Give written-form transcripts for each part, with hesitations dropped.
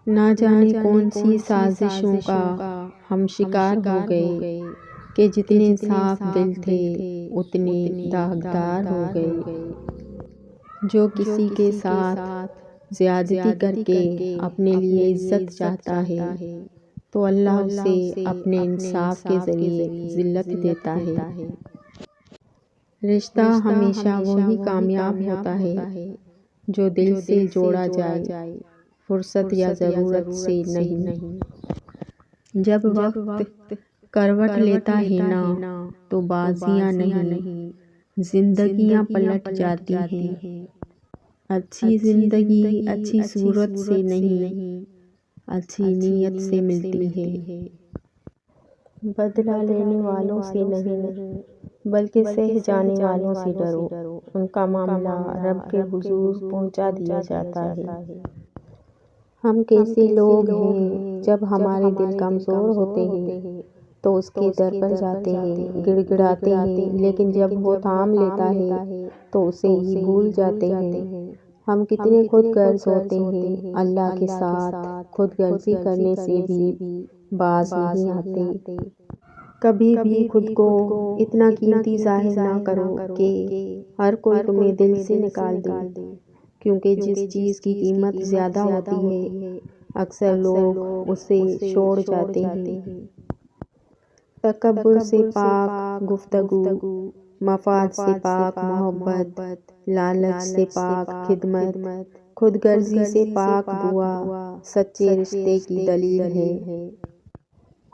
نہ جانے کون سی سازشوں کا ہم شکار ہو گئے کہ جتنے صاف دل تھے اتنے داغدار ہو گئے۔ جو کسی کے ساتھ زیادتی کر کے اپنے لیے عزت چاہتا ہے تو اللہ اسے اپنے انصاف کے ذریعے ذلت دیتا ہے۔ رشتہ ہمیشہ وہی کامیاب ہوتا ہے جو دل سے جوڑا جائے، فرصت یا ضرورت سے نہیں۔ جب وقت کروٹ لیتا ہے نا تو بازیاں نہیں، زندگیاں پلٹ جاتی ہیں۔ اچھی زندگی اچھی صورت سے نہیں، اچھی نیت سے ملتی ہے۔ بدلہ لینے والوں سے نہیں بلکہ سہ جانے والوں سے ڈرو، ان کا معاملہ رب کے حضور پہنچا دیا جاتا ہے۔ ہم کیسے لوگ ہیں جب ہمارے دل کمزور ہوتے ہیں تو اس کے در پر جاتے ہیں، گڑ گڑاتے ہیں، لیکن جب وہ تھام لیتا ہے تو اسے ہی بھول جاتے ہیں۔ ہم کتنے خود غرض ہوتے ہیں، اللہ کے ساتھ خود غرضی کرنے سے بھی باز نہیں آتے۔ کبھی بھی خود کو اتنا قیمتی ظاہر نہ کرو کہ ہر کوئی تمہیں دل سے نکال دے، کیونکہ جس چیز کی قیمت زیادہ ہوتی ہے اکثر لوگ اسے چھوڑ جاتے ہیں۔ تکبر سے پاک گفتگو، مفاد سے پاک محبت، لالچ سے پاک خدمت، خود غرضی سے پاک دعا سچے رشتے کی دلیل ہے۔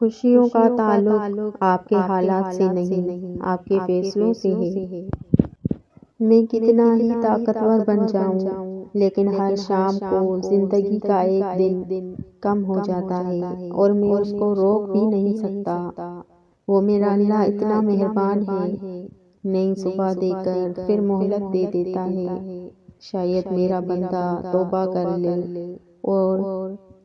خوشیوں کا تعلق آپ کے حالات سے نہیں، آپ کے فیصلوں سے ہے۔ میں کتنا ہی طاقتور بن جاؤں لیکن ہر شام کو زندگی کا ایک دن کم ہو جاتا ہے اور میں اس کو روک بھی نہیں سکتا۔ وہ میرا اللہ اتنا مہربان ہے، نئی صبح دے کر پھر مہلت دے دیتا ہے۔ شاید میرا بندہ توبہ کر لے اور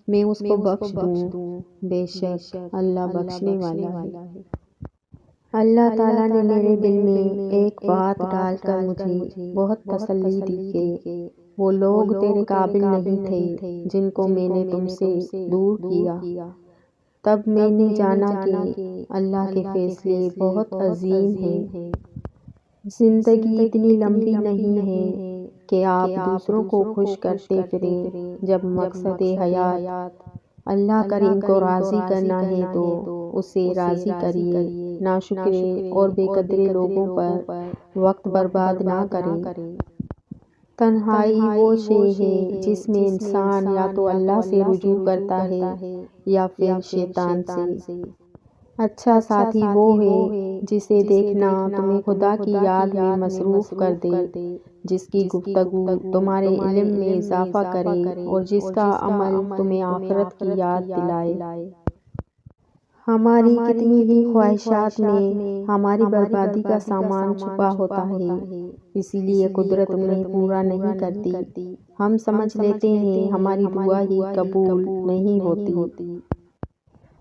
میں اس کو بخش دوں، بے شک اللہ بخشنے والا ہے۔ اللہ تعالیٰ نے میرے دل میں ایک بات ڈال کر مجھے بہت تسلی دی کہ وہ لوگ تیرے قابل نہیں تھے جن کو میں نے تم سے دور کیا۔ تب میں نے جانا کہ اللہ کے فیصلے بہت عظیم ہیں۔ زندگی اتنی لمبی نہیں ہے کہ آپ دوسروں کو خوش کرتے پھریں، جب مقصد حیات اللہ کریم کو راضی کرنا ہے تو اسے راضی کریے۔ ناشکرے اور بے قدرے لوگوں پر وقت برباد نہ کریں۔ تنہائی وہ شے ہے جس میں انسان یا تو اللہ سے رجوع کرتا ہے یا پھر شیطان سے۔ اچھا ساتھی وہ ہے جسے دیکھنا تمہیں خدا کی یاد میں مصروف کر دے، جس کی گفتگو تمہارے علم میں اضافہ کرے اور جس کا عمل تمہیں آخرت کی یاد دلائے۔ ہماری کتنی ہی خواہشات میں ہماری بربادی کا سامان چھپا ہوتا ہے، اسی لیے قدرت انہیں پورا نہیں کرتی۔ ہم سمجھ لیتے ہیں ہماری دعا ہی قبول نہیں ہوتی۔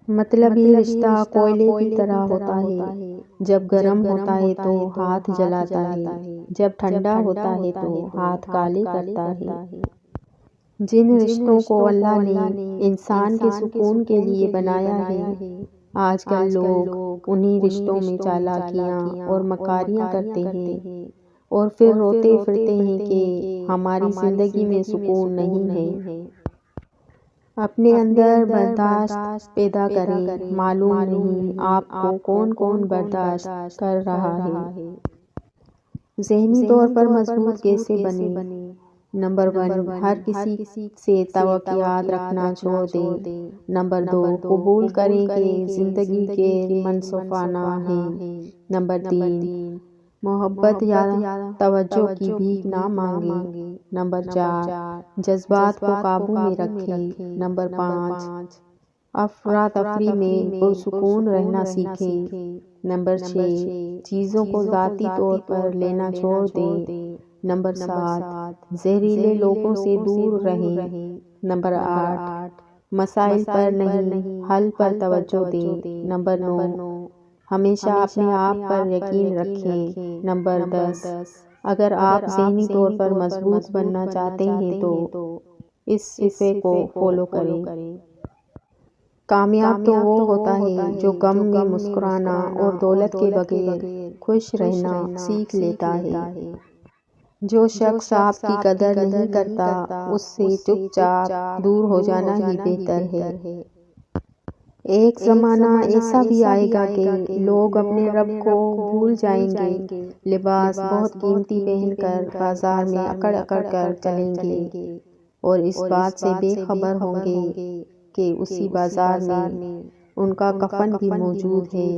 مطلب یہ رشتہ کوئلے کی طرح ہوتا ہے، جب گرم ہوتا ہے تو ہاتھ جلاتا ہے، جب ٹھنڈا ہوتا ہے تو ہاتھ کالے کرتا ہے۔ جن رشتوں کو اللہ نے انسان کے سکون کے لیے بنایا ہے، آج کل لوگ انہی رشتوں میں چالاکیاں اور مکاریاں کرتے ہیں اور پھر روتے پھرتے ہیں کہ ہماری زندگی میں سکون نہیں ہے۔ اپنے اندر برداشت پیدا کریں، معلوم نہیں آپ کو کون کون برداشت کر رہا ہے۔ ذہنی طور پر مضبوط کیسے بنیں؟ نمبر 1، ہر کسی سے توقعات رکھنا چھوڑ دیں۔ نمبر 2، قبول کریں کہ زندگی غیر منصفانہ ہے۔ نمبر 3، محبت یا توجہ کی بھیک نہ مانگیں۔ نمبر 4، جذبات کو قابو میں رکھیں۔ نمبر 5، افراتفری میں پرسکون رہنا سیکھیں۔ نمبر 6، چیزوں کو ذاتی طور پر لینا چھوڑ دیں۔ نمبر 7، زہریلے لوگوں سے دور رہیں۔ نمبر 8، مسائل پر نہیں حل پر توجہ دیں۔ نمبر 9، ہمیشہ اپنے آپ پر یقین رکھیں۔ نمبر 10، اگر آپ ذہنی طور پر مضبوط بننا چاہتے ہیں تو اس صفے کو فالو کریں۔ کامیاب تو وہ ہوتا ہے جو غم میں مسکرانا اور دولت کے بغیر خوش رہنا سیکھ لیتا ہے۔ جو شخص آپ کی قدر نہیں کرتا اس سے چپ چاپ دور ہو جانا ہی بہتر ہے۔ ایک زمانہ ایسا بھی آئے گا کہ لوگ اپنے رب کو بھول جائیں گے، لباس بہت قیمتی پہن کر بازار میں اکڑ اکڑ کر چلیں گے اور اس بات سے بے خبر ہوں گے کہ اسی بازار میں ان کا کفن بھی موجود ہے۔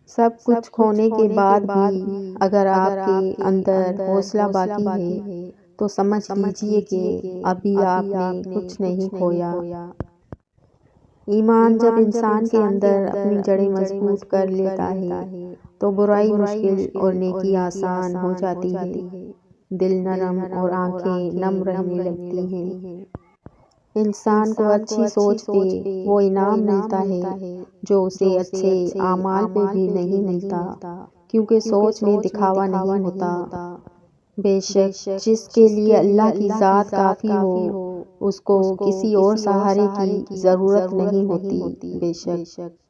سب کچھ کھونے کے بعد بھی اگر آپ کے اندر حوصلہ باقی ہے تو سمجھ لیجئے کہ ابھی آپ نے کچھ نہیں کھویا۔ ایمان جب انسان کے اندر اپنی جڑیں مضبوط کر لیتا ہے تو برائی مشکل اور نیکی آسان ہو جاتی ہے، دل نرم اور آنکھیں نم رہنے لگتی ہیں۔ انسان کو اچھی سوچ پہ وہ انعام ملتا ہے جو اسے اچھے اعمال پہ بھی نہیں ملتا، کیونکہ سوچ میں دکھاوا نہیں ہوتا۔ بے شک جس کے لیے اللہ کی ذات کافی ہو اس کو کسی اور سہارے کی ضرورت نہیں ہوتی۔ بے شک